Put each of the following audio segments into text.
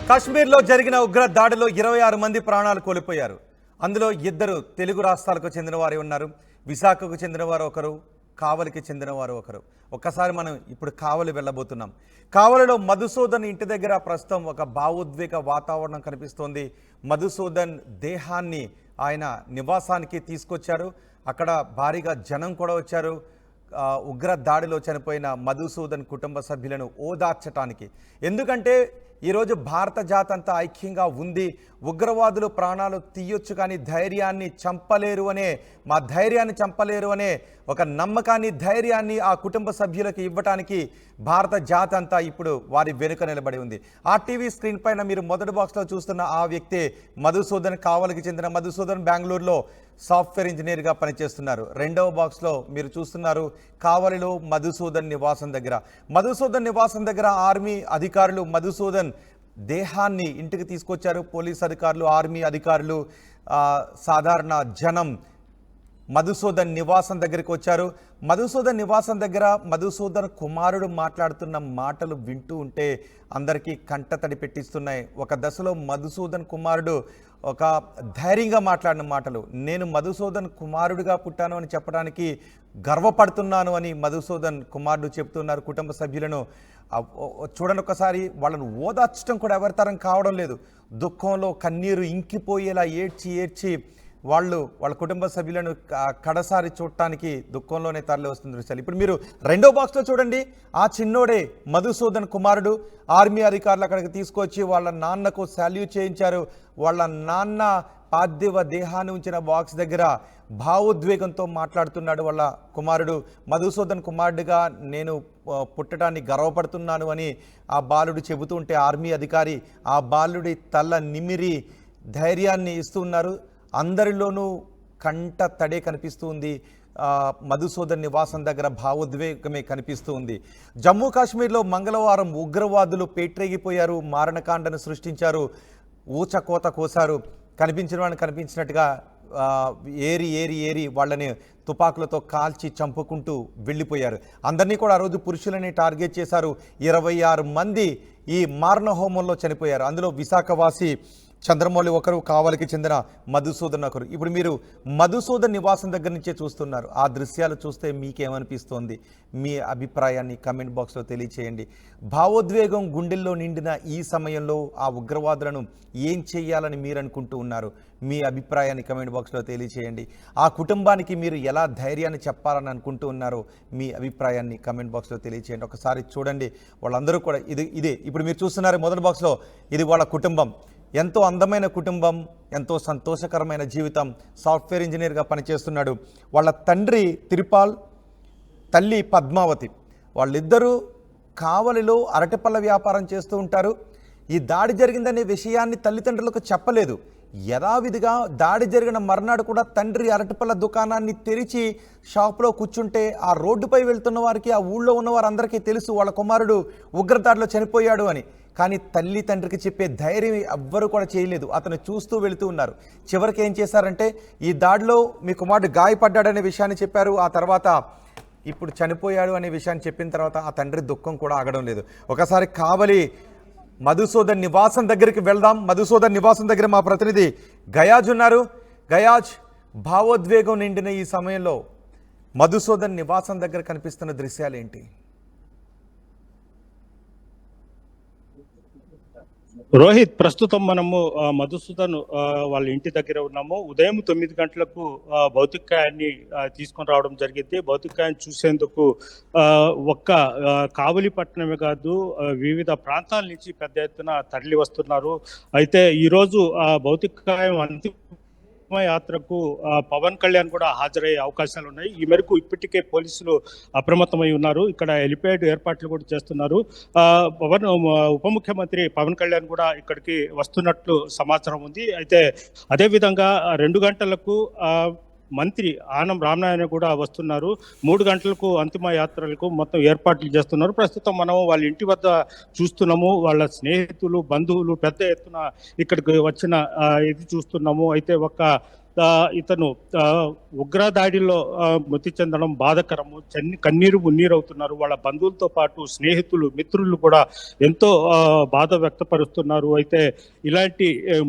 కాశ్మీర్లో జరిగిన ఉగ్ర దాడిలో 26 మంది ప్రాణాలు కోల్పోయారు. అందులో 2 తెలుగు రాష్ట్రాలకు చెందిన వారు ఉన్నారు. విశాఖకు చెందిన వారు ఒకరు, కావలికి చెందిన వారు ఒకరు. ఒక్కసారి మనం ఇప్పుడు కావలి వెళ్ళబోతున్నాం. కావలిలో మధుసూదన్ ఇంటి దగ్గర ప్రస్తుతం ఒక భావోద్వేగ వాతావరణం కనిపిస్తోంది. మధుసూదన్ దేహాన్ని ఆయన నివాసానికి తీసుకొచ్చారు. అక్కడ భారీగా జనం కూడా వచ్చారు. ఉగ్ర దాడిలో చనిపోయిన మధుసూదన్ కుటుంబ సభ్యులను ఓదార్చటానికి. ఎందుకంటే ఈరోజు భారత జాతి అంతా ఐక్యంగా ఉంది. ఉగ్రవాదులు ప్రాణాలు తీయొచ్చు కానీ ధైర్యాన్ని చంపలేరు అనే, మా ధైర్యాన్ని చంపలేరు అనే ఒక నమ్మకాన్ని, ధైర్యాన్ని ఆ కుటుంబ సభ్యులకు ఇవ్వటానికి భారత జాతి అంతా ఇప్పుడు వారి వెనుక నిలబడి ఉంది. ఆ టీవీ స్క్రీన్ పైన మీరు మొదటి బాక్స్లో చూస్తున్న ఆ వ్యక్తే మధుసూదన్. కావలికి చెందిన మధుసూదన్ బెంగళూరులో సాఫ్ట్వేర్ ఇంజనీర్గా పనిచేస్తున్నారు. రెండవ బాక్స్లో మీరు చూస్తున్నారు కావలిలో మధుసూదన్ నివాసం దగ్గర. మధుసూదన్ నివాసం దగ్గర ఆర్మీ అధికారులు మధుసూదన్ దేహాన్ని ఇంటికి తీసుకొచ్చారు. పోలీస్ అధికారులు, ఆర్మీ అధికారులు, సాధారణ జనం మధుసూదన్ నివాసం దగ్గరికి వచ్చారు. మధుసూదన్ నివాసం దగ్గర మధుసూదన్ కుమారుడు మాట్లాడుతున్న మాటలు వింటూ ఉంటే అందరికీ కంటతడి పెట్టిస్తున్నాయి. ఒక దశలో మధుసూదన్ కుమారుడు ఒక ధైర్యంగా మాట్లాడిన మాటలు, నేను మధుసూదన్ కుమారుడిగా పుట్టాను అని చెప్పడానికి గర్వపడుతున్నాను అని మధుసూదన్ కుమారుడు చెప్తున్నారు. కుటుంబ సభ్యులను చూడండి, ఒకసారి వాళ్ళను ఓదార్చడం కూడా ఎవరితరం కావడం లేదు. దుఃఖంలో కన్నీరు ఇంకిపోయేలా ఏడ్చి వాళ్ళ కుటుంబ సభ్యులను కడసారి చూడటానికి దుఃఖంలోనే తరలి వస్తుంది దృశ్యాలు. ఇప్పుడు మీరు రెండో బాక్స్లో చూడండి, ఆ చిన్నోడే మధుసూదన్ కుమారుడు. ఆర్మీ అధికారులు అక్కడికి తీసుకొచ్చి వాళ్ళ నాన్నకు సాల్యూట్ చేయించారు. వాళ్ళ నాన్న పార్థివ దేహాన్ని ఉంచిన బాక్స్ దగ్గర భావోద్వేగంతో మాట్లాడుతున్నాడు వాళ్ళ కుమారుడు. మధుసూదన్ కుమారుడిగా నేను పుట్టడాన్ని గర్వపడుతున్నాను అని ఆ బాలుడు చెబుతూ ఉంటే ఆర్మీ అధికారి ఆ బాలుడి తల నిమిరి ధైర్యాన్ని ఇస్తున్నారు. అందరిలోనూ కంట తడే కనిపిస్తుంది. మధుసూదన్ నివాసం దగ్గర భావోద్వేగమే కనిపిస్తూ ఉంది. జమ్మూ కాశ్మీర్లో మంగళవారం ఉగ్రవాదులు పేట్రేగిపోయారు, మారణకాండను సృష్టించారు, ఊచకోత కోసారు. కనిపించిన వాడిని కనిపించినట్టుగా ఏరి వాళ్ళని తుపాకులతో కాల్చి చంపుకుంటూ వెళ్ళిపోయారు. అందరినీ కూడా ఆ రోజు పురుషులని టార్గెట్ చేశారు. 26 మంది ఈ మారణ హోమంలో చనిపోయారు. అందులో విశాఖవాసి చంద్రమౌళి ఒకరు, కావలికి చెందిన మధుసూదన్ ఒకరు. ఇప్పుడు మీరు మధుసూదన్ నివాసం దగ్గర నుంచే చూస్తున్నారు. ఆ దృశ్యాలు చూస్తే మీకేమనిపిస్తోంది? మీ అభిప్రాయాన్ని కమెంట్ బాక్స్లో తెలియచేయండి. భావోద్వేగం గుండెల్లో నిండిన ఈ సమయంలో ఆ ఉగ్రవాదులను ఏం చేయాలని మీరు అనుకుంటూ ఉన్నారు? మీ అభిప్రాయాన్ని కమెంట్ బాక్స్లో తెలియచేయండి. ఆ కుటుంబానికి మీరు ఎలా ధైర్యాన్ని చెప్పాలని అనుకుంటూ ఉన్నారో మీ అభిప్రాయాన్ని కమెంట్ బాక్స్లో తెలియచేయండి. ఒకసారి చూడండి, వాళ్ళందరూ కూడా ఇదే ఇప్పుడు మీరు చూస్తున్నారు మొదటి బాక్స్లో, ఇది వాళ్ళ కుటుంబం. ఎంతో అందమైన కుటుంబం, ఎంతో సంతోషకరమైన జీవితం. సాఫ్ట్వేర్ ఇంజనీర్గా పనిచేస్తున్నాడు. వాళ్ళ తండ్రి తిరుపాల్, తల్లి పద్మావతి. వాళ్ళిద్దరూ కావలిలో అరటిపళ్ళ వ్యాపారం చేస్తూ ఉంటారు. ఈ దాడి జరిగిందనే విషయాన్ని తల్లిదండ్రులకు చెప్పలేదు. యథావిధిగా దాడి జరిగిన మర్నాడు కూడా తండ్రి అరటిపళ్ళ దుకాణాన్ని తెరిచి షాప్లో కూర్చుంటే ఆ రోడ్డుపై వెళ్తున్న వారికి, ఆ ఊళ్ళో ఉన్న వారందరికీ తెలుసు వాళ్ళ కుమారుడు ఉగ్రదాడిలో చనిపోయాడు అని. కానీ తల్లి తండ్రికి చెప్పే ధైర్యం ఎవ్వరూ కూడా చేయలేదు. అతను చూస్తూ వెళుతూ ఉన్నారు. చివరికి ఏం చేశారంటే, ఈ దాడిలో మీ కుమారుడు గాయపడ్డాడనే విషయాన్ని చెప్పారు. ఆ తర్వాత ఇప్పుడు చనిపోయాడు అనే విషయాన్ని చెప్పిన తర్వాత ఆ తండ్రి దుఃఖం కూడా ఆగడం లేదు. ఒకసారి కావలి మధుసూదన్ నివాసం దగ్గరికి వెళ్దాం. మధుసూదన్ నివాసం దగ్గర మా ప్రతినిధి గయాజ్ ఉన్నారు. గయాజ్, భావోద్వేగం నిండిన ఈ సమయంలో మధుసూదన్ నివాసం దగ్గర కనిపిస్తున్న దృశ్యాలు ఏంటి? రోహిత్, ప్రస్తుతం మనము మధుసూదన్ వాళ్ళ ఇంటి దగ్గర ఉన్నాము. ఉదయం 9 గంటలకు భౌతికాయాన్ని తీసుకొని రావడం జరిగింది. భౌతికాయాన్ని చూసేందుకు ఒక్క కావలి పట్టణమే కాదు, వివిధ ప్రాంతాల నుంచి పెద్ద ఎత్తున తరలి వస్తున్నారు. అయితే ఈరోజు భౌతికాయం యాత్రకు పవన్ కళ్యాణ్ కూడా హాజరయ్యే అవకాశాలు ఉన్నాయి. ఈ మేరకు ఇప్పటికే పోలీసులు అప్రమత్తమై ఉన్నారు. ఇక్కడ హెలిప్యాడ్ ఏర్పాట్లు కూడా చేస్తున్నారు. ఉప ముఖ్యమంత్రి పవన్ కళ్యాణ్ కూడా ఇక్కడికి వస్తున్నట్లు సమాచారం ఉంది. అయితే అదేవిధంగా 2 గంటలకు మంత్రి ఆనం రామనారాయణ కూడా వస్తున్నారు. 3 గంటలకు అంతిమ యాత్రలకు మొత్తం ఏర్పాట్లు చేస్తున్నారు. ప్రస్తుతం మనం వాళ్ళ ఇంటి వద్ద చూస్తున్నాము. వాళ్ళ స్నేహితులు, బంధువులు పెద్ద ఎత్తున ఇక్కడికి వచ్చిన ఇది చూస్తున్నాము. అయితే ఒక ఇతను ఉగ్రదాడిలో మృతి చెందడం బాధకరము. కన్నీరు మున్నీరు అవుతున్నారు. వాళ్ళ బంధువులతో పాటు స్నేహితులు, మిత్రులు కూడా ఎంతో బాధ వ్యక్తపరుస్తున్నారు. అయితే ఇలాంటి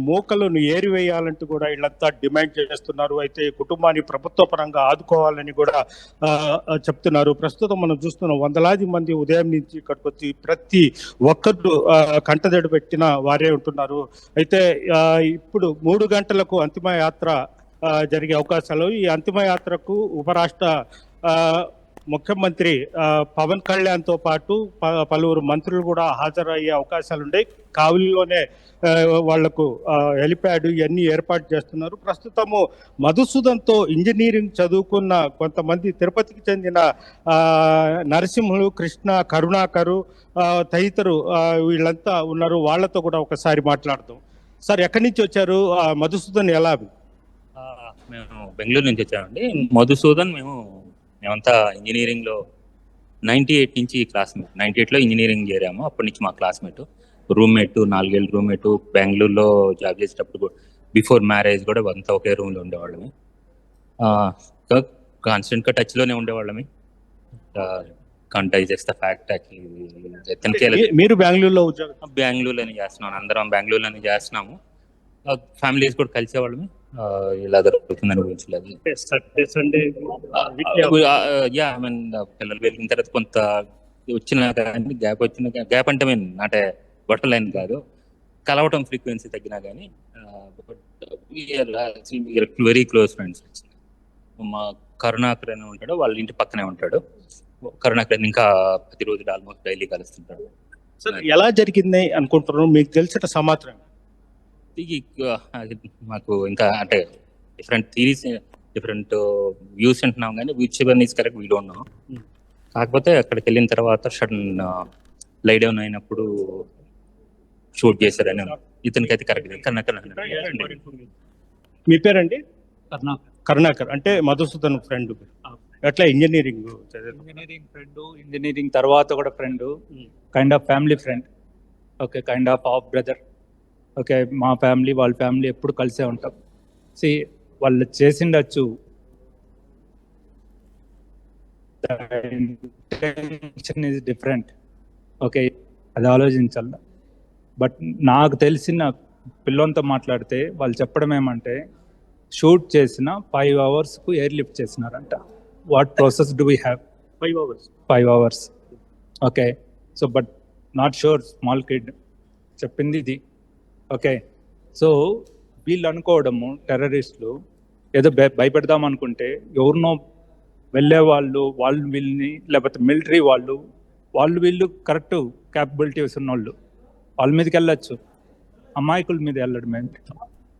మోకలను ఏరివేయాలంటూ కూడా వీళ్ళంతా డిమాండ్ చేస్తున్నారు. అయితే కుటుంబాన్ని ప్రభుత్వ పరంగా ఆదుకోవాలని కూడా చెప్తున్నారు. ప్రస్తుతం మనం చూస్తున్నాం, వందలాది మంది ఉదయం నుంచి ఇక్కడికి వచ్చి ప్రతి ఒక్కరు కంటదడి పెట్టిన వారే ఉంటున్నారు. అయితే ఇప్పుడు 3 గంటలకు అంతిమ యాత్ర జరిగే అవకాశాలు. ఈ అంతిమ యాత్రకు ఉపరాష్ట్ర ముఖ్యమంత్రి పవన్ కళ్యాణ్ తో పాటు పలువురు మంత్రులు కూడా హాజరయ్యే అవకాశాలు ఉన్నాయి. కావలిలోనే వాళ్లకు హెలిప్యాడ్ ఇవన్నీ ఏర్పాటు చేస్తున్నారు. ప్రస్తుతము మధుసూదన్తో ఇంజనీరింగ్ చదువుకున్న కొంతమంది తిరుపతికి చెందిన నరసింహులు, కృష్ణ, కరుణాకరు తదితరు వీళ్ళంతా ఉన్నారు. వాళ్ళతో కూడా ఒకసారి మాట్లాడదాం. సార్, ఎక్కడి నుంచి వచ్చారు? మధుసూదన్ ఎలా? మేము బెంగళూరు నుంచి వచ్చామండి. మధుసూదన్ మేమంతా ఇంజనీరింగ్లో 98 నుంచి క్లాస్మేట్. 98లో ఇంజనీరింగ్ చేరాము. అప్పటి నుంచి మా క్లాస్మేట్, రూమ్మేట్, 4 ఏళ్ళు రూమ్మేట్. బెంగళూరులో జాబ్ చేసేటప్పుడు బిఫోర్ మ్యారేజ్ కూడా అంతా ఒకే రూమ్లో ఉండేవాళ్ళమి. కాన్స్టెంట్గా టచ్లోనే ఉండేవాళ్ళమి. కంటైజ్ చేస్తా ఫ్యాక్ట్ మీరు బెంగళూరులో బెంగళూరులోనే చేస్తున్నాను. అందరం బెంగళూరులోనే చేస్తున్నాము. ఫ్యామిలీస్ కూడా కలిసేవాళ్ళమి. ఇలా జరుగుతుందని ఊహించలేదు. పిల్లలు వెళ్ళిన తర్వాత కొంత వచ్చిన గ్యాప్ అంటే నాటే బట్టలైన కాదు, కలవటం ఫ్రీక్వెన్సీ తగ్గినా కానీ వెరీ క్లోజ్ ఫ్రెండ్స్. మా కరుణాకర్ అని ఉంటాడు, వాళ్ళ ఇంటి పక్కనే ఉంటాడు. కరుణాకర్ ఇంకా ప్రతిరోజు ఆల్మోస్ట్ డైలీ కలుస్తుంటాడు. ఎలా జరిగింది అనుకుంటున్నారు? మీకు తెలిసిన సమాచారం మాకు ఇంకా అంటే డిఫరెంట్ థీరీస్, డిఫరెంట్ వ్యూస్ అంటున్నాం కానీ which one is correct we don't know. కాకపోతే అక్కడికి వెళ్ళిన తర్వాత సడన్ లై డౌన్ అయినప్పుడు షూట్ చేశారని ఇతనికి అయితే కరెక్ట్. కరుణాకర్. మీ పేరండి? కరుణాకర్. అంటే మధుసూదన్ ఫ్రెండ్. ఎట్లా ఇంజనీరింగ్ ఫ్రెండ్, ఇంజనీరింగ్ తర్వాత కూడా friend, kind of family friend. Okay, kind of brother. Okay, మా ఫ్యామిలీ వాళ్ళ ఫ్యామిలీ ఎప్పుడు కలిసే ఉంటాం. వాళ్ళు చేసిండొచ్చు, ఈజ్ డిఫరెంట్. ఓకే, అది ఆలోచించాల. బట్ నాకు తెలిసిన పిల్లలతో మాట్లాడితే వాళ్ళు చెప్పడం ఏమంటే, షూట్ చేసిన 5 అవర్స్కు ఎయిర్ లిఫ్ట్ చేసినారంట. What process do we have? 5 hours. Okay, so but not sure, small kid చెప్పింది ఇది. ఓకే, సో వీళ్ళు అనుకోవడము టెర్రరిస్టులు ఏదో భయపెడదాం అనుకుంటే, ఎవరినో వెళ్ళే వాళ్ళు వీళ్ళని, లేకపోతే మిలిటరీ వాళ్ళు వీళ్ళు కరెక్ట్ క్యాపబిలిటీస్ ఉన్నోళ్ళు వాళ్ళ మీదకి వెళ్ళచ్చు, అమాయకుల మీద వెళ్ళడం ఏంటి?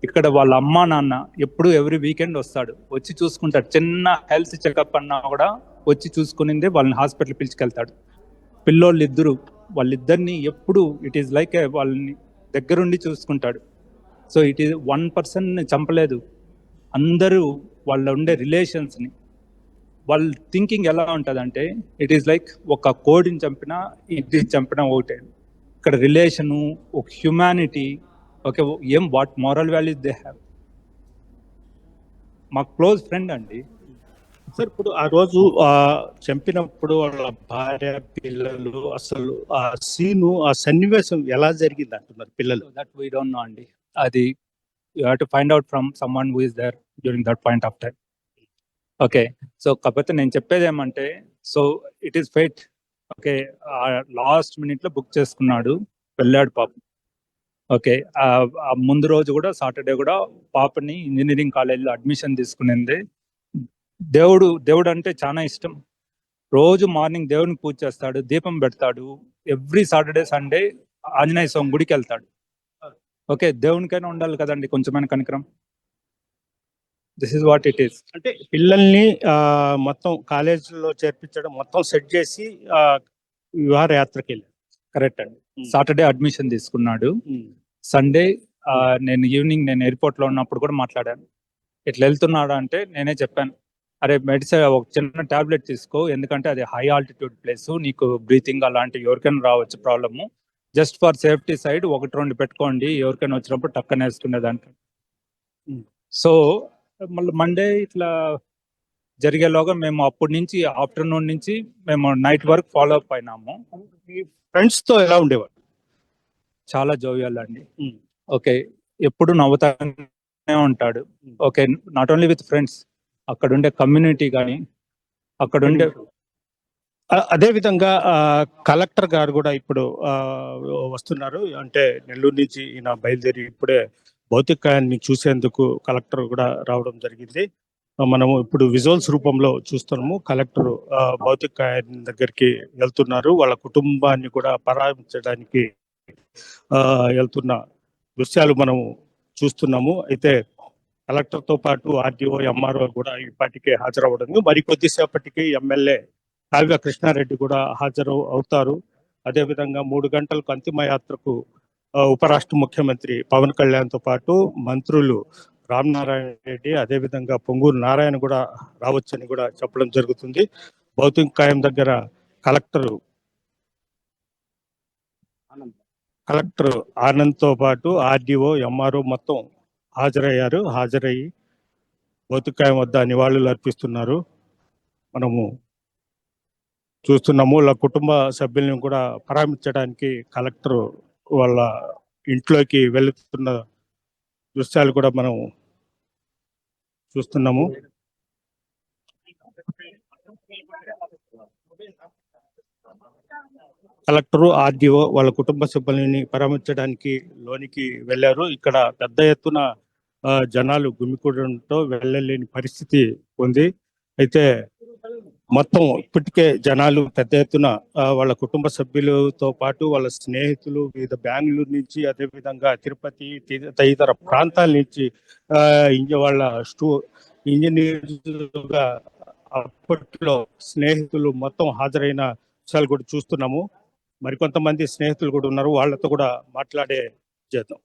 ఇక్కడ వాళ్ళ అమ్మా నాన్న ఎప్పుడు ఎవ్రీ వీకెండ్ వస్తాడు, వచ్చి చూసుకుంటాడు. చిన్న హెల్త్ చెకప్ అన్నా కూడా వచ్చి చూసుకునిందే వాళ్ళని హాస్పిటల్ పిలిచుకెళ్తాడు. పిల్లోళ్ళు ఇద్దరు, వాళ్ళిద్దరిని ఎప్పుడు ఇట్ ఈస్ లైక్ వాళ్ళని దగ్గరుండి చూసుకుంటాడు. సో ఇట్ ఈస్ 1 పర్సన్ని చంపలేదు, అందరూ వాళ్ళ ఉండే రిలేషన్స్ని. వాళ్ళ థింకింగ్ ఎలా ఉంటుందంటే, ఇట్ ఈస్ లైక్ ఒక కోడిని చంపినా ఇది చంపినా ఒకటే. ఇక్కడ రిలేషను, ఒక humanity, okay, what moral values they have. మా క్లోజ్ ఫ్రెండ్ అండి. సార్, ఇప్పుడు ఆ రోజు చంపినప్పుడు వాళ్ళ భార్య, పిల్లలు, అసలు ఆ సీను, ఆ సన్నివేశం ఎలా జరిగింది అంటున్నారు పిల్లలు? దట్ వీ డోంట్ నో అండి. అది you have to find out from someone who is there during that point of time. Okay, so కాకపోతే నేను చెప్పేది ఏమంటే, so it is fate. Okay, last మినిట్లో బుక్ చేసుకున్నాడు, వెళ్ళాడు పాప. ఓకే, ముందు రోజు కూడా సాటర్డే కూడా పాపని ఇంజనీరింగ్ కాలేజీలో అడ్మిషన్ తీసుకునింది. దేవుడు అంటే చాలా ఇష్టం. రోజు మార్నింగ్ దేవుని పూజ చేస్తాడు, దీపం పెడతాడు. ఎవ్రీ సాటర్డే సండే ఆంజనేయ స్వామి గుడికి వెళ్తాడు. ఓకే, దేవునికైనా ఉండాలి కదండి కొంచెమైనా కనికరం. This is what it is. అంటే పిల్లల్ని మొత్తం కాలేజీలో చేర్పించడం, మొత్తం సెట్ చేసి విహారయాత్రకి వెళ్ళారు. కరెక్ట్ అండి. సాటర్డే అడ్మిషన్ తీసుకున్నాడు. సండే నేను ఈవినింగ్ నేను ఎయిర్పోర్ట్ లో ఉన్నప్పుడు కూడా మాట్లాడాను. ఇట్లా వెళ్తున్నాడు అంటే నేనే చెప్పాను, అరే మెడిసిన్ ఒక చిన్న టాబ్లెట్ తీసుకో, ఎందుకంటే అది హై ఆల్టిట్యూడ్ ప్లేస్, నీకు బ్రీతింగ్ అలాంటి ఎవరికైనా రావచ్చు problem. Just for safety side 1-2 పెట్టుకోండి, ఎవరికైనా వచ్చినప్పుడు టక్కన వేసుకునేదానికి. సో మళ్ళీ మండే ఇట్లా జరిగేలోగా మేము అప్పటి నుంచి ఆఫ్టర్నూన్ నుంచి మేము నైట్ వరకు ఫాలో అప్ అయినాము. మీ ఫ్రెండ్స్ తో ఎలా ఉండేవాడు? చాలా జోవియల్ అండి. ఓకే, ఎప్పుడు నవ్వుతానే ఉంటాడు. Okay, not only with friends, అక్కడ ఉండే కమ్యూనిటీ కానీ అక్కడ ఉండే అదే విధంగా కలెక్టర్ గారు కూడా ఇప్పుడు వస్తున్నారు. అంటే నెల్లూరు నుంచి ఈయన బయలుదేరి ఇప్పుడే భౌతికాయాన్ని చూసేందుకు కలెక్టర్ కూడా రావడం జరిగింది. మనము ఇప్పుడు విజువల్స్ రూపంలో చూస్తున్నాము. కలెక్టర్ భౌతికాయాన్ని దగ్గరికి వెళ్తున్నారు. వాళ్ళ కుటుంబాన్ని కూడా పరామర్శించడానికి వెళ్తున్న దృశ్యాలు మనము చూస్తున్నాము. అయితే కలెక్టర్ తో పాటు ఆర్డీఓ, ఎంఆర్ఓ కూడా ఇప్పటికే హాజరవ్వడం, మరి కొద్దిసేపటికి ఎమ్మెల్యే కావ్య కృష్ణారెడ్డి కూడా హాజరు అవుతారు. అదేవిధంగా 3 గంటలకు అంతిమ యాత్రకు ఉపరాష్ట్ర ముఖ్యమంత్రి పవన్ కళ్యాణ్ తో పాటు మంత్రులు రామనారాయణ రెడ్డి, అదేవిధంగా పొంగూరు నారాయణ కూడా రావచ్చని కూడా చెప్పడం జరుగుతుంది. భౌతికాయం దగ్గర కలెక్టర్ ఆనంద్ తో పాటు ఆర్డీఓ, ఎంఆర్ఓ మొత్తం హాజరయ్యి భౌతికాయం వద్ద నివాళులు అర్పిస్తున్నారు. మనము చూస్తున్నాము. వాళ్ళ కుటుంబ సభ్యులను కూడా పరామర్శించడానికి కలెక్టర్ వాళ్ళ ఇంట్లోకి వెళుతున్న దృశ్యాలు కూడా మనం చూస్తున్నాము. కలెక్టర్, ఆర్డీఓ వాళ్ళ కుటుంబ సభ్యులని పరామర్శించడానికి లోనికి వెళ్ళారు. ఇక్కడ పెద్ద ఎత్తున జనాలు గుమికూడడంతో వెళ్ళలేని పరిస్థితి ఉంది. అయితే మొత్తం ఇప్పటికే జనాలు పెద్ద ఎత్తున వాళ్ళ కుటుంబ సభ్యులతో పాటు వాళ్ళ స్నేహితులు వివిధ బెంగళూరు నుంచి, అదేవిధంగా తిరుపతి తదితర ప్రాంతాల నుంచి వాళ్ళ ఇంజనీర్లుగా అప్పట్లో స్నేహితులు మొత్తం హాజరైన విషయాలు కూడా చూస్తున్నాము. మరికొంతమంది స్నేహితులు కూడా ఉన్నారు, వాళ్ళతో కూడా మాట్లాడే చేద్దాం.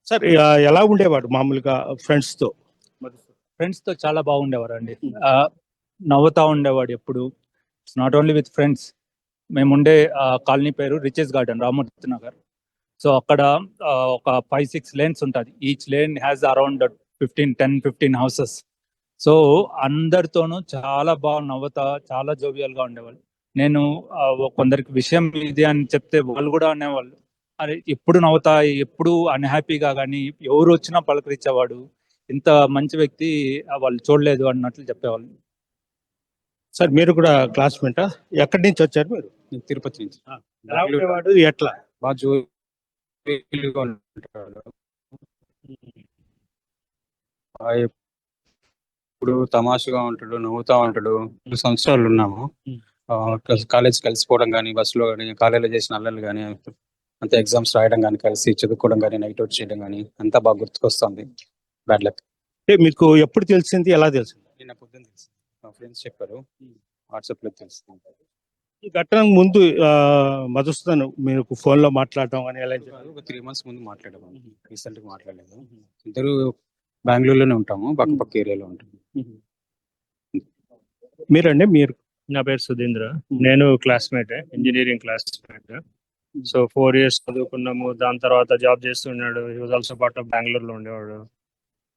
సార్, ఎలా ఉండేవాడు మామూలుగా ఫ్రెండ్స్ తో? ఫ్రెండ్స్ తో చాలా బాగుండేవారు అండి. నవ్వుతా ఉండేవాడు ఎప్పుడు. It's not only with friends. మేముండే కాలనీ పేరు riches garden, Ramurthy Nagar. So అక్కడ ఒక 5-6 లేన్స్ ఉంటుంది. Each lane has around 10-15 houses. So అందరితోనూ చాలా బాగా నవ్వుతా, చాలా జోవియల్ గా ఉండేవాళ్ళు. నేను కొందరికి విషయం ఇది అని చెప్తే వాళ్ళు కూడా అనేవాళ్ళు, అరే ఎప్పుడు నవ్వుతా, ఎప్పుడు అన్హ్యాపీగా కానీ ఎవరు వచ్చినా పలకరించేవాడు, ఇంత మంచి వ్యక్తి వాళ్ళు చూడలేదు అన్నట్లు చెప్పేవాళ్ళు. సార్, మీరు కూడా క్లాస్మేటా? ఎక్కడి నుంచి వచ్చారు మీరు? తిరుపతి నుంచి. ఎలా ఉండేవాడు? ఎట్లా? బాగా జోవియల్గా ఉంటాడు. ఇప్పుడు తమాషగా ఉంటాడు, నవ్వుతా ఉంటాడు. 2 సంవత్సరాలు ఉన్నాము. కాలేజ్ కలిసిపోవడం కానీ, బస్సులో కానీ, కాలేజీలో చేసిన అల్లర్లు కానీ, అంత ఎగ్జామ్స్ రాయడం కానీ, కలిసి చదువుకోవడం కానీ, నైట్ అవుట్ చేయడం కానీ అంతా బాగా గుర్తుకొస్తుంది. Bad luck. మీకు ఎప్పుడు తెలిసింది, ఎలా తెలిసింది? నిన్న పొద్దున్న తెలిసింది, మా ఫ్రెండ్స్ చెప్పారు, వాట్సాప్ లో తెలిసింది. ఈ ఘటనకు ముందు మధుసూదన్ మీకు ఫోన్ లో మాట్లాడటం అని ఎలా? ఒక 3 months ముందు మాట్లాడాము, రీసెంట్ గా మాట్లాడలేదు. ఇద్దరు బెంగళూరులోనే ఉంటాము, పక్క ఏరియాలో ఉంటాము. మీరండి? మీరు? నా పేరు సుధీంద్ర, నేను classmate, engineering classmate. So 4 years చదువుకున్నాము. దాని తర్వాత జాబ్ చేస్తున్నాడు. He was also part of బెంగళూరులో ఉండేవాడు.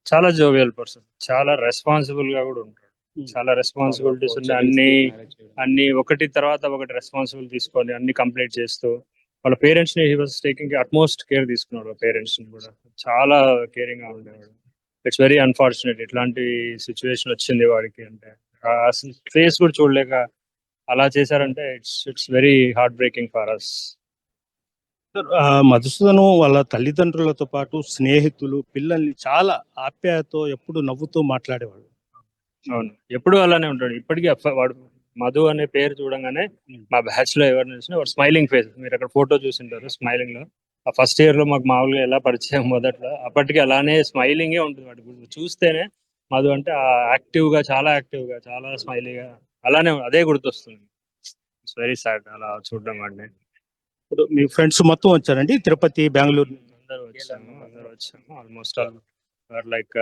చాలా జోవియల్ పర్సన్, చాలా రెస్పాన్సిబుల్ గా కూడా ఉంటాడు. చాలా రెస్పాన్సిబిలిటీస్ ఉన్నాయి. అన్ని ఒకటి తర్వాత ఒకటి రెస్పాన్సిబుల్ తీసుకొని అన్ని కంప్లీట్ చేస్తూ వాళ్ళ పేరెంట్స్ ని he was taking utmost care తీసుకున్నాడు. పేరెంట్స్ ని కూడా చాలా కేరింగ్ గా ఉండేవాడు. ఇట్స్ వెరీ అన్ఫార్చునేట్ ఇట్లాంటి సిచ్యువేషన్ వచ్చింది వాడికి. అంటే అసలు ఫేస్ కూడా చూడలేక అలా చేశారంటే it's very heartbreaking for us. Madhusudan వాళ్ళ తల్లిదండ్రులతో పాటు స్నేహితులు, పిల్లల్ని చాలా ఆప్యాయతో ఎప్పుడు నవ్వుతూ మాట్లాడేవాడు. అవును, ఎప్పుడు అలానే ఉంటాడు. ఇప్పటికీ వాడు మధు అనే పేరు చూడంగానే మా బ్యాచ్ లో ఎవరిని చూసినా వాడు స్మైలింగ్ ఫేస్. మీరు అక్కడ ఫోటో చూసింటారు స్మైలింగ్ లో. ఆ ఫస్ట్ ఇయర్ లో మాకు మామూలుగా ఎలా పరిచయం మొదట్లో, అప్పటికి అలానే స్మైలింగే ఉంటుంది వాడు. చూస్తేనే మధు అంటే యాక్టివ్ గా, చాలా స్మైలీగా అలానే అదే గుర్తొస్తుంది. ఇట్స్ వెరీ సాడ్ అలా చూడడం వాడిని. ఇప్పుడు మీ ఫ్రెండ్స్ మొత్తం వచ్చారండి? తిరుపతి, బెంగళూరు అందరూ వచ్చాము. Almost like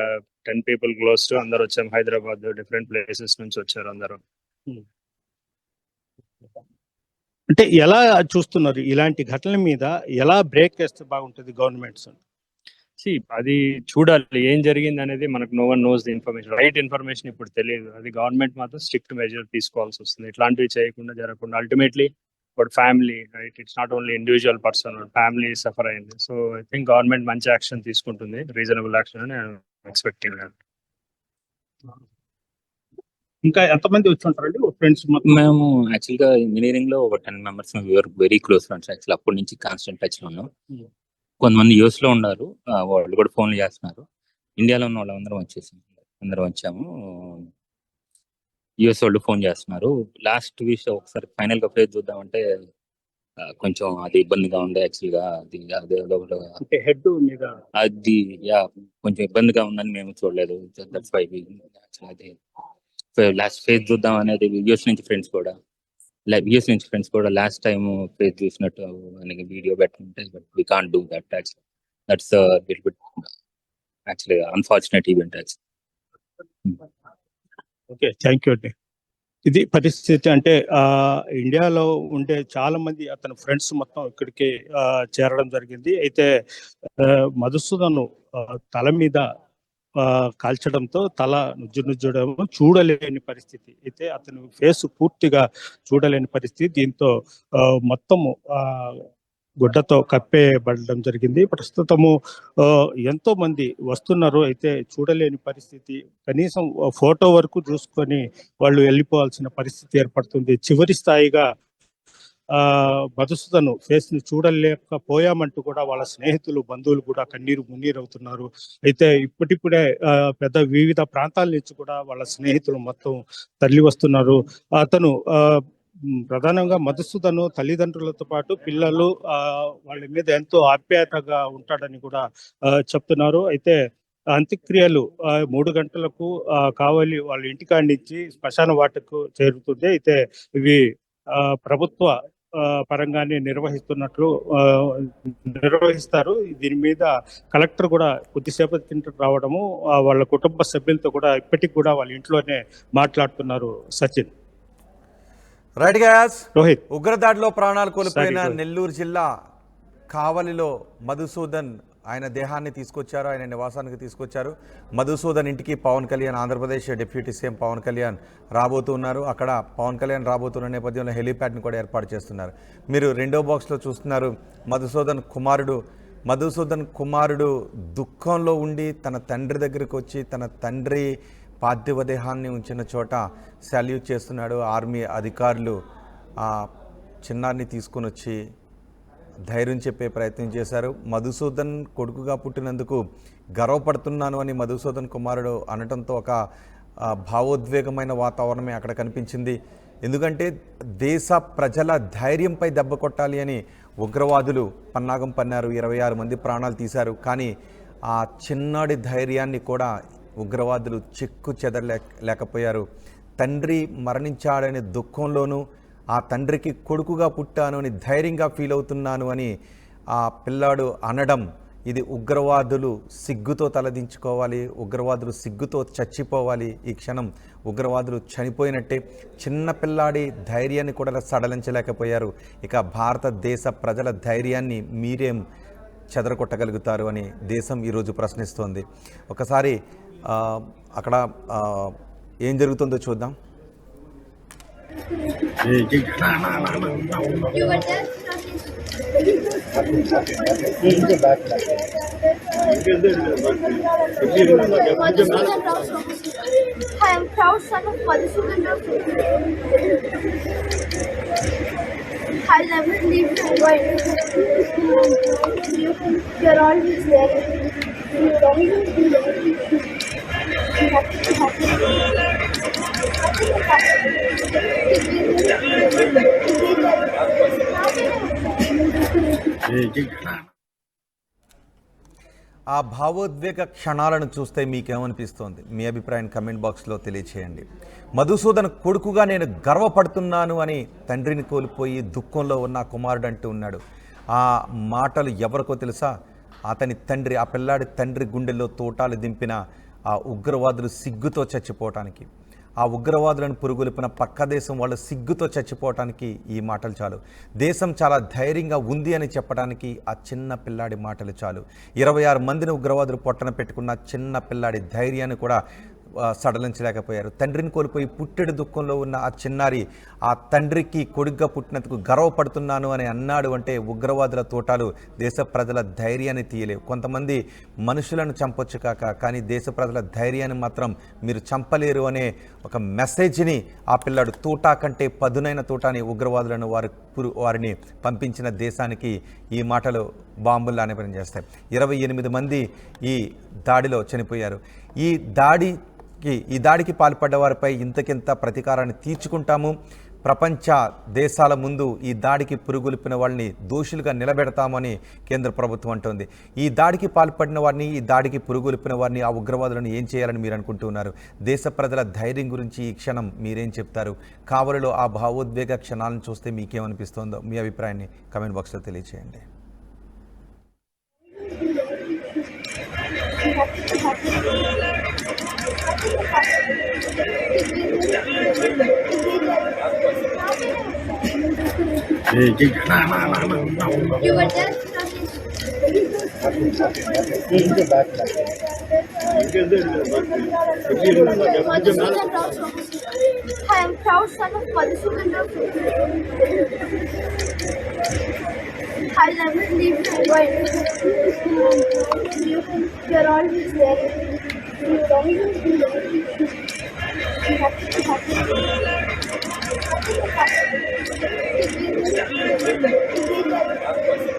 10 people close to అందరూ వచ్చాము. హైదరాబాద్ డిఫరెంట్ ప్లేసెస్ నుంచి వచ్చారు అందరూ. అంటే ఎలా చూస్తున్నారు ఇలాంటి ఘటనల మీద? ఎలా బ్రేక్ వేస్తే బాగుంటుంది గవర్నమెంట్స్? అది చూడాలి ఏం జరిగింది అనేది. మనకు no one knows the information, right information ఇప్పుడు తెలియదు. అది గవర్నమెంట్ మాత్రం స్ట్రిక్ట్ మెజర్ తీసుకోవాల్సి వస్తుంది, ఇట్లాంటివి చేయకుండా జరగకుండా. Ultimately but family, right, it's not only individual person, family suffer అయింది. సో ఐ థింక్ గవర్నమెంట్ మంచి యాక్షన్ తీసుకుంటుంది, రీజనబుల్ యాక్షన్ అని ఎక్స్పెక్టింగ్. ఇంకా ఎంతమంది వచ్చి ఉంటారండి ఫ్రెండ్స్? మేము యాక్చువల్గా ఇంజనీరింగ్ లో ఒక 10 members very close friends. Actual అప్పటి నుంచి కాన్స్టెంట్ టచ్ లో ఉన్నాం. కొంతమంది యూఎస్ లో ఉన్నారు, వాళ్ళు కూడా ఫోన్లు చేస్తున్నారు. ఇండియాలో ఉన్న వాళ్ళందరం అందరం వచ్చాము. యూఎస్ వాళ్ళు ఫోన్ చేస్తున్నారు. లాస్ట్ వీక్ ఒకసారి ఫైనల్ గా ఫేస్ చూద్దామంటే కొంచెం అది ఇబ్బందిగా ఉండే. యాక్చువల్గా అంటే హెడ్ మీద అది కొంచెం ఇబ్బందిగా ఉందని మేము చూడలేదు. దట్స్ వై అది లాస్ట్ ఫేజ్ చూద్దాం అనేది యూఎస్ నుంచి ఫ్రెండ్స్ కూడా లాస్ట్ టైం ఫేజ్ చూసినట్టు మనకి వీడియో పెట్టుకుంటే, but we can't do that. That's little bit actually unfortunate event. Okay, thank you అండి. ఇది పరిస్థితి. అంటే ఇండియాలో ఉండే చాలా మంది అతని ఫ్రెండ్స్ మొత్తం ఇక్కడికి చేరడం జరిగింది. అయితే మధుసూదన్ తల మీద కాల్చడంతో తల నుజ్జుడం చూడలేని పరిస్థితి. అయితే అతను ఫేస్ పూర్తిగా చూడలేని పరిస్థితి. దీంతో మొత్తము గుడ్డతో కప్పేయబడడం జరిగింది. ప్రస్తుతము ఎంతో మంది వస్తున్నారు, అయితే చూడలేని పరిస్థితి. కనీసం ఫోటో వరకు చూసుకొని వాళ్ళు వెళ్ళిపోవాల్సిన పరిస్థితి ఏర్పడుతుంది. చివరి స్థాయిగా మధుసూదన్ ఫేస్ ని చూడలేకపోయామంటూ కూడా వాళ్ళ స్నేహితులు, బంధువులు కూడా కన్నీరు మున్నీరవుతున్నారు. అయితే ఇప్పటిప్పుడే పెద్ద వివిధ ప్రాంతాల నుంచి కూడా వాళ్ళ స్నేహితులు మొత్తం తరలి వస్తున్నారు. అతను ప్రధానంగా మధుసూదన్ తల్లిదండ్రులతో పాటు పిల్లలు వాళ్ళ మీద ఎంతో ఆప్యాయతగా ఉంటాడని కూడా చెప్తున్నారు. అయితే అంత్యక్రియలు 3 గంటలకు కావలి వాళ్ళ ఇంటికాడి నుంచి శ్మశాన వాటకు చేరుతుంది. అయితే ఇవి ప్రభుత్వ పరంగానే నిర్వహిస్తారు. దీని మీద కలెక్టర్ కూడా కొద్దిసేపటి కింద రావడము, వాళ్ళ కుటుంబ సభ్యులతో కూడా ఇప్పటికి కూడా వాళ్ళ ఇంట్లోనే మాట్లాడుతున్నారు. సచిన్, రైట్ గ్యాస్. రోహిత్, ఉగ్రదాడిలో ప్రాణాలు కోల్పోయిన నెల్లూరు జిల్లా కావలిలో మధుసూదన్ ఆయన దేహాన్ని తీసుకొచ్చారు, ఆయన నివాసానికి తీసుకొచ్చారు. మధుసూదన్ ఇంటికి పవన్ కళ్యాణ్, ఆంధ్రప్రదేశ్ డిప్యూటీ సీఎం పవన్ కళ్యాణ్ రాబోతున్నారు. అక్కడ పవన్ కళ్యాణ్ రాబోతున్న నేపథ్యంలో హెలీప్యాడ్ని కూడా ఏర్పాటు చేస్తున్నారు. మీరు రెండో బాక్స్లో చూస్తున్నారు మధుసూదన్ కుమారుడు దుఃఖంలో ఉండి తన తండ్రి దగ్గరికి వచ్చి తన తండ్రి పార్థివ దేహాన్ని ఉంచిన చోట సాల్యూట్ చేస్తున్నాడు. ఆర్మీ అధికారులు ఆ చిన్నారిని తీసుకుని వచ్చి ధైర్యం చెప్పే ప్రయత్నం చేశారు. మధుసూదన్ కొడుకుగా పుట్టినందుకు గర్వపడుతున్నాను అని మధుసూదన్ కుమారుడు అనటంతో ఒక భావోద్వేగమైన వాతావరణమే అక్కడ కనిపించింది. ఎందుకంటే దేశ ప్రజల ధైర్యంపై దెబ్బ కొట్టాలి అని ఉగ్రవాదులు పన్నాగం పన్నారు. 26 మంది ప్రాణాలు తీశారు. కానీ ఆ చిన్నాడి ధైర్యాన్ని కూడా ఉగ్రవాదులు చెక్కు చెదరలేకపోయారు. తండ్రి మరణించాడనే దుఃఖంలోనూ ఆ తండ్రికి కొడుకుగా పుట్టాను అని ధైర్యంగా ఫీల్ అవుతున్నాను అని ఆ పిల్లాడు అనడం, ఇది ఉగ్రవాదులు సిగ్గుతో తలదించుకోవాలి, ఉగ్రవాదులు సిగ్గుతో చచ్చిపోవాలి. ఈ క్షణం ఉగ్రవాదులు చనిపోయినట్టే. చిన్న పిల్లాడి ధైర్యాన్ని కూడా సడలించలేకపోయారు. ఇక భారతదేశ ప్రజల ధైర్యాన్ని మీరేం చెదరగొట్టగలుగుతారు అని దేశం ఈరోజు ప్రశ్నిస్తోంది. ఒకసారి అక్కడ ఏం జరుగుతుందో చూద్దాం. I am proud son of Madhusudan. I'll never leave you alone. You're always there. You'll always be there. You have to be happy. ఆ భావోద్వేగ క్షణాలను చూస్తే మీకేమనిపిస్తోంది? మీ అభిప్రాయం కమెంట్ బాక్స్లో తెలియచేయండి. మధుసూదన్ కొడుకుగా నేను గర్వపడుతున్నాను అని తండ్రిని కోల్పోయి దుఃఖంలో ఉన్న కుమారుడు అంటూ ఉన్నాడు. ఆ మాటలు ఎవరికో తెలుసా? అతని తండ్రి, ఆ పిల్లాడి తండ్రి గుండెల్లో తోటాలు దింపిన ఆ ఉగ్రవాదులు సిగ్గుతో చచ్చిపోవటానికి. ఆ ఉగ్రవాదులను పురుగులిపిన పక్క దేశం వాళ్ళు సిగ్గుతో చచ్చిపోవటానికి ఈ మాటలు చాలు. దేశం చాలా ధైర్యంగా ఉంది అని చెప్పడానికి ఆ చిన్న పిల్లాడి మాటలు చాలు. 26 మందిని ఉగ్రవాదులు పొట్టన పెట్టుకున్న చిన్న పిల్లాడి ధైర్యాన్ని కూడా సడలించలేకపోయారు. తండ్రిని కోల్పోయి పుట్టెడు దుఃఖంలో ఉన్న ఆ చిన్నారి ఆ తండ్రికి కొడుగ్గా పుట్టినందుకు గర్వపడుతున్నాను అని అన్నాడు అంటే ఉగ్రవాదుల తోటాలు దేశ ప్రజల ధైర్యాన్ని తీయలేవు. కొంతమంది మనుషులను చంపొచ్చు కానీ దేశ ప్రజల ధైర్యాన్ని మాత్రం మీరు చంపలేరు అనే ఒక మెసేజ్ని ఆ పిల్లాడు తూటా కంటే పదునైన తూటాని ఉగ్రవాదులను వారిని పంపించిన దేశానికి ఈ మాటలు బాంబుల్లానే పనిచేస్తాయి. 28 మంది ఈ దాడిలో చనిపోయారు. ఈ దాడికి పాల్పడ్డ వారిపై ఇంతకింత ప్రతీకారాన్ని తీర్చుకుంటాము. ప్రపంచ దేశాల ముందు ఈ దాడికి పురుగులిపిన వాళ్ళని దోషులుగా నిలబెడతామని కేంద్ర ప్రభుత్వం అంటోంది. ఈ దాడికి పాల్పడిన వారిని, ఈ దాడికి పురుగులిపిన వారిని, ఆ ఉగ్రవాదులను ఏం చేయాలని మీరు అనుకుంటున్నారు? దేశ ప్రజల ధైర్యం గురించి ఈ క్షణం మీరేం చెప్తారు? కావలిలో ఆ భావోద్వేగ క్షణాలను చూస్తే మీకేమనిపిస్తోందో మీ అభిప్రాయాన్ని కామెంట్ బాక్స్లో తెలియజేయండి. You were just I am proud son of Madhusudan Rao. I never leave my wife. You are always there. You will always be there. You have to be happy.